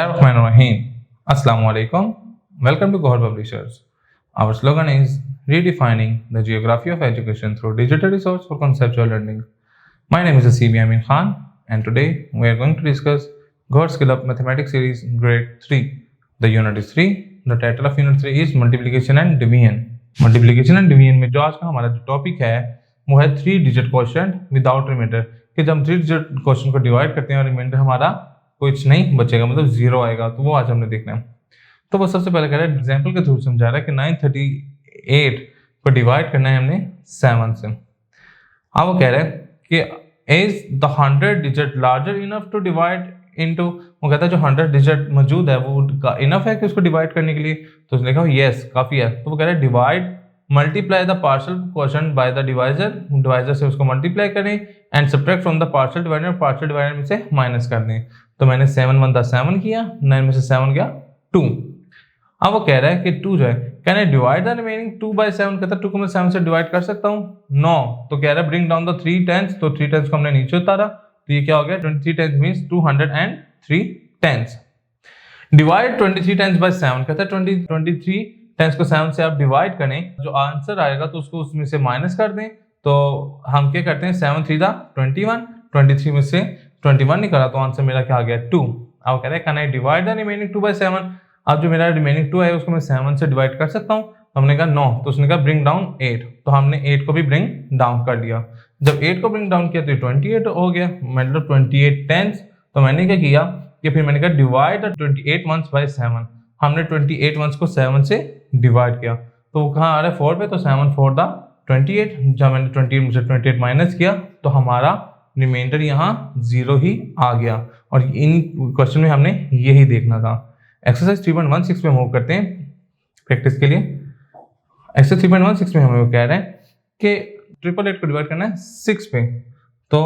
Bismillahirrahmanirrahim. Assalamu alaikum. Welcome to Gohar Publishers. Our slogan is redefining the geography of education through digital resource for conceptual learning. My name is Asibi Amin Khan, and today we are going to discuss Gohar Skill Up Mathematics Series Grade 3. The unit is 3. The title of unit 3 is Multiplication and Division. Multiplication and Division में जो आज का हमारा जो topic है वो है 3 digit quotient without reminder, कि जब हम 3 डिजिट क्वोशिएंट को डिवाइड करते हैं और रिमाइंडर हमारा कुछ नहीं बचेगा, मतलब जीरो आएगा, तो वो आज हमने देखना है। तो वो सबसे पहले कह रहा है एग्जाम्पल के थ्रू समझा रहा है कि 938 को डिवाइड करना है हमने 7 से। अब वो कह रहा है कि is the 100 digit larger enough to divide into, वो कहता है जो 100 डिजिट मौजूद है वो इनफ है कि उसको डिवाइड करने के लिए, तो उसने कहा यस काफी है। तो वो कह रहा है divide multiply the partial quotient by the divisor से उसको मल्टीप्लाई करें and subtract from the partial divider में से माइनस कर दें। तो मैंने 7 1 7 किया, 9 में से 7 गया 2। अब वो कह रहा है कि 2 जो है can I divide the remaining 2 by 7, कहता है 2 को मैं 7 से डिवाइड कर सकता हूँ? नो। तो कह रहा है ब्रिंग डाउन द 3 टेंस, तो 3 टेंस को हमने नीचे उतारा, तो ये क्या हो गया 23 tens means 203 tens. Divide 23 tens by 7, कहता है 23 टेंस को 7 से आप डिवाइड करें, जो आंसर आएगा तो उसको उसमें से माइनस कर दें। तो हम क्या करते हैं 7 3 21, 23 में से 21 निकाला तो आंसर मेरा क्या आ गया 2। अब कह रहे हैं can I divide the remaining 2 by 7, अब जो मेरा रिमेनिंग 2 है उसको मैं 7 से डिवाइड कर सकता हूँ? हमने कहा नो। तो उसने कहा ब्रिंग डाउन 8, तो हमने 8 को भी ब्रिंग डाउन कर दिया। जब 8 को ब्रिंग डाउन किया तो 28 हो गया, मतलब 28 टेंस। तो मैंने क्या किया कि फिर मैंने कहा डिवाइड द 28 मंथ्स बाय 7, हमने 28 मंथ्स को 7 से डिवाइड किया, तो वो कहाँ आ रहा है 4 पे, तो 7 4 द 28। जब मैंने 28 में से 28 माइनस किया तो हमारा रिमाइंडर यहाँ 0 ही आ गया। और इन क्वेश्चन में हमने यही देखना था। एक्सरसाइज 3.16 में मूव करते हैं प्रैक्टिस के लिए। एक्सरसाइज 3.16 में हमें वो कह रहे हैं कि 888 को डिवाइड करना है 6 पे। तो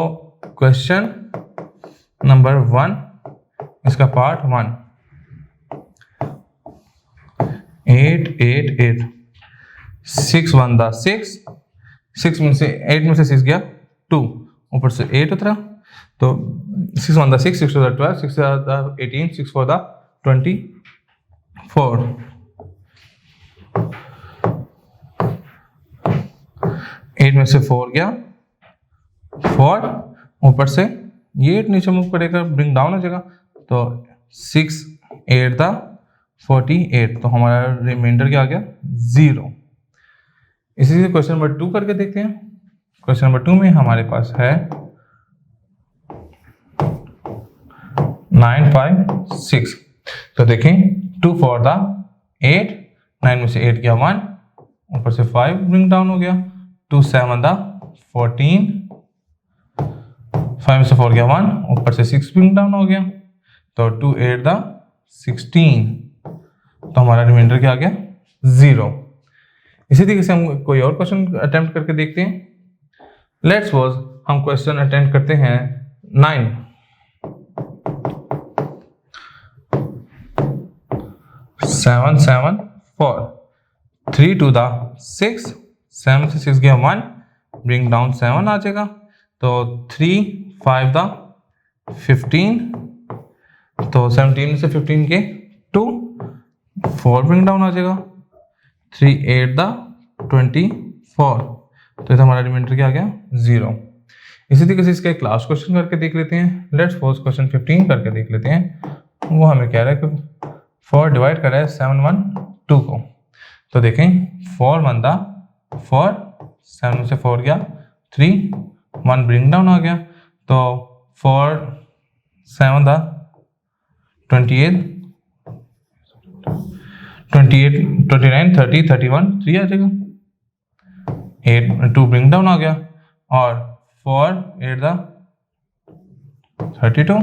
क्वेश्चन नंबर 1 इसका पार्ट 1, 8 8 8 6 1 दा 6, 6 में से 8 में से 6 गया 2, ऊपर से 8 उतरा, तो 6 1 दा 6, 6 2 दा 12, 6 दा 18, 6 4 दा 24। 8 में से 4 गया 4, ऊपर से ये 8 नीचे मूव करेगा, ब्रिंग डाउन हो जाएगा, तो 6 8 दा 48, तो हमारा रिमाइंडर क्या आ गया 0। इसी से क्वेश्चन नंबर 2 करके देखते हैं। क्वेश्चन नंबर 2 में हमारे पास है 956। तो देखें 2 4 दा 8, 9 में से 8 गया 1, ऊपर से 5 ब्रिंग डाउन हो गया, 2 7 दा 14, 5 में से 4 गया 1, ऊपर से 6 ब्रिंग डाउन हो गया, तो 2 8 दा 16, तो हमारा रिमाइंडर क्या आ गया 0। इसी तरीके से हम कोई और क्वेश्चन अटेम्प्ट करके देखते हैं। लेट्स सपोज हम क्वेश्चन अटेम्प्ट करते हैं 9। 7 7 4, 3 2 दा 6, 7 से 6 गया 1, ब्रिंग डाउन 7 आ जाएगा, तो 3 5 दा 15, तो 17 में से 15 के 2, 4 ब्रिंग डाउन आ जाएगा, 3 8 दा 24, तो हमारा रिमाइंडर क्या आ गया 0। इसी तरीके से इसका एक लास्ट क्वेश्चन करके देख लेते हैं। लेट्स सपोज क्वेश्चन 15 करके देख लेते हैं। वो हमें कह रहा है कि 4 डिवाइड कर रहा है 7 1 2 को, तो देखें 4 1 दा 4, 7 में से 4 गया 3, 1 ब्रिंग डाउन आ गया, तो 4 7 दा 28 29 30 31 3 आ जाएगा, 8 2 ब्रिंग डाउन आ गया, और 4 8 दा 32,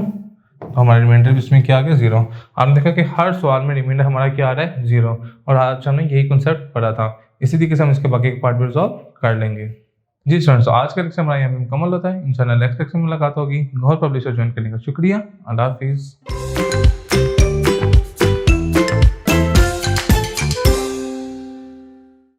तो हमारा रिमाइंडर इसमें क्या आ गया 0। आपने देखा कि हर सवाल में रिमाइंडर हमारा क्या आ रहा है 0, और आज हमने यही कॉन्सेप्ट पढ़ा था। इसी तरीके से हम इसके बाकी के पार्ट भी रिजॉल्व कर लेंगे। जी स्टूडेंट्स, आज का लेक्चर हमारा यहाँ पे मुकम्मल होता है। इंशाल्लाह नेक्स्ट लेक्चर में मुलाकात होगी। गौहर पब्लिशर ज्वाइन करने का शुक्रिया। अल्लाह हाफिज़।